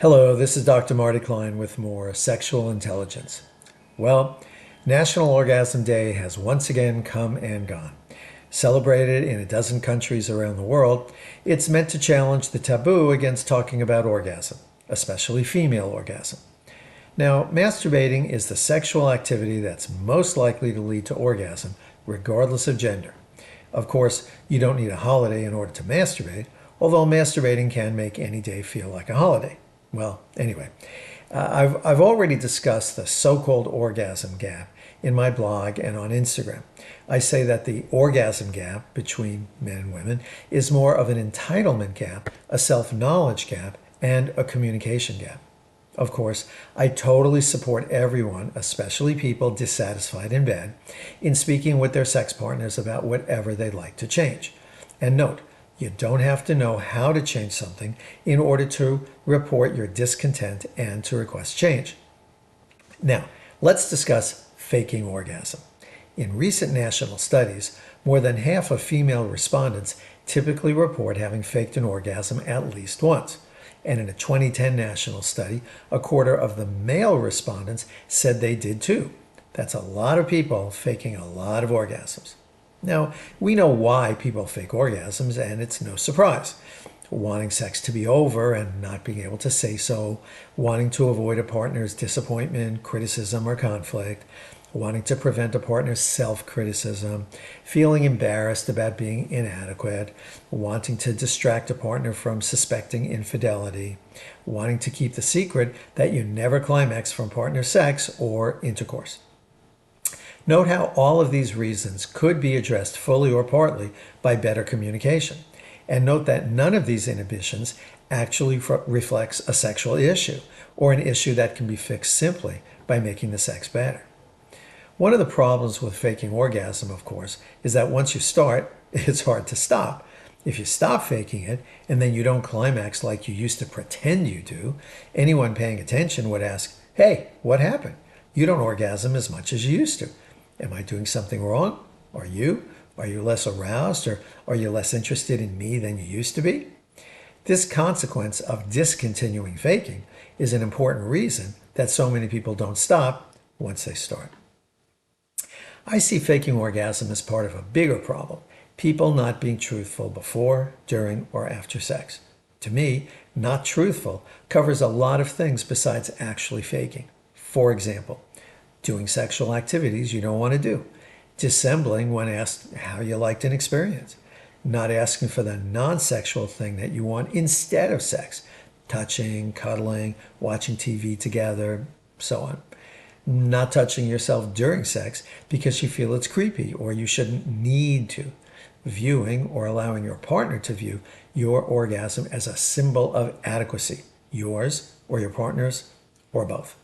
Hello, this is Dr. Marty Klein with more Sexual Intelligence. Well, National Orgasm Day has once again come and gone. Celebrated in a dozen countries around the world, it's meant to challenge the taboo against talking about orgasm, especially female orgasm. Now, masturbating is the sexual activity that's most likely to lead to orgasm, regardless of gender. Of course, you don't need a holiday in order to masturbate, although masturbating can make any day feel like a holiday. Well, anyway, I've already discussed the so-called orgasm gap in my blog and on Instagram. I say that the orgasm gap between men and women is more of an entitlement gap, a self-knowledge gap, and a communication gap. Of course, I totally support everyone, especially people dissatisfied in bed, in speaking with their sex partners about whatever they'd like to change. And note, you don't have to know how to change something in order to report your discontent and to request change. Now, let's discuss faking orgasm. In recent national studies, more than half of female respondents typically report having faked an orgasm at least once. And in a 2010 national study, a quarter of the male respondents said they did too. That's a lot of people faking a lot of orgasms. Now, we know why people fake orgasms, and it's no surprise. Wanting sex to be over and not being able to say so, wanting to avoid a partner's disappointment, criticism, or conflict, wanting to prevent a partner's self-criticism, feeling embarrassed about being inadequate, wanting to distract a partner from suspecting infidelity, wanting to keep the secret that you never climax from partner sex or intercourse. Note how all of these reasons could be addressed fully or partly by better communication. And note that none of these inhibitions actually reflects a sexual issue or an issue that can be fixed simply by making the sex better. One of the problems with faking orgasm, of course, is that once you start, it's hard to stop. If you stop faking it and then you don't climax like you used to pretend you do, anyone paying attention would ask, "Hey, what happened? You don't orgasm as much as you used to. Am I doing something wrong? Are you? Are you less aroused, or are you less interested in me than you used to be?" This consequence of discontinuing faking is an important reason that so many people don't stop once they start. I see faking orgasm as part of a bigger problem, people not being truthful before, during, or after sex. To me, not truthful covers a lot of things besides actually faking. For example, doing sexual activities you don't want to do, dissembling when asked how you liked an experience, not asking for the non-sexual thing that you want instead of sex, touching, cuddling, watching TV together, so on. Not touching yourself during sex because you feel it's creepy or you shouldn't need to. Viewing or allowing your partner to view your orgasm as a symbol of adequacy, yours or your partner's or both.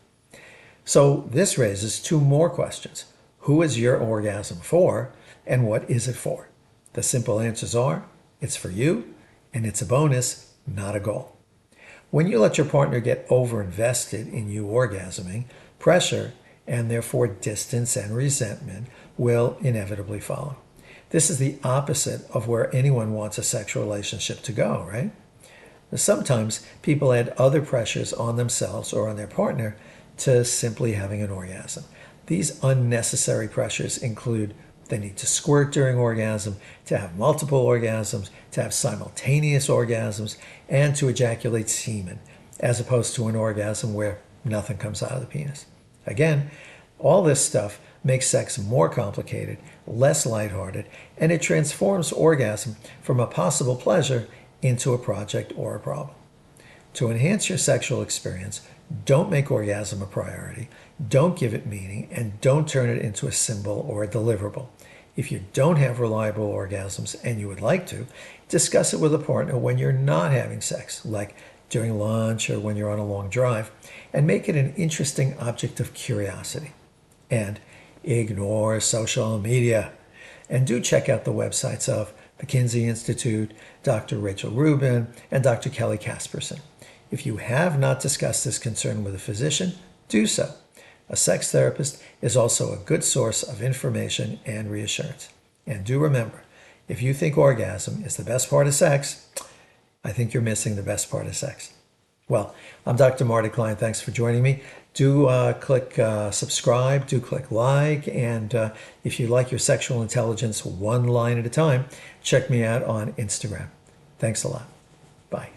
So this raises two more questions. Who is your orgasm for, and what is it for? The simple answers are, it's for you, and it's a bonus, not a goal. When you let your partner get overinvested in you orgasming, pressure, and therefore distance and resentment will inevitably follow. This is the opposite of where anyone wants a sexual relationship to go, right? Sometimes people add other pressures on themselves or on their partner to simply having an orgasm. These unnecessary pressures include the need to squirt during orgasm, to have multiple orgasms, to have simultaneous orgasms, and to ejaculate semen, as opposed to an orgasm where nothing comes out of the penis. Again, all this stuff makes sex more complicated, less lighthearted, and it transforms orgasm from a possible pleasure into a project or a problem. To enhance your sexual experience, don't make orgasm a priority, don't give it meaning, and don't turn it into a symbol or a deliverable. If you don't have reliable orgasms and you would like to, discuss it with a partner when you're not having sex, like during lunch or when you're on a long drive, and make it an interesting object of curiosity. And ignore social media. And do check out the websites of the Kinsey Institute, Dr. Rachel Rubin, and Dr. Kelly Casperson. If you have not discussed this concern with a physician, do so. A sex therapist is also a good source of information and reassurance. And do remember, if you think orgasm is the best part of sex, I think you're missing the best part of sex. Well, I'm Dr. Marty Klein. Thanks for joining me. Do click subscribe, do click like, and if you like your sexual intelligence one line at a time, check me out on Instagram. Thanks a lot. Bye.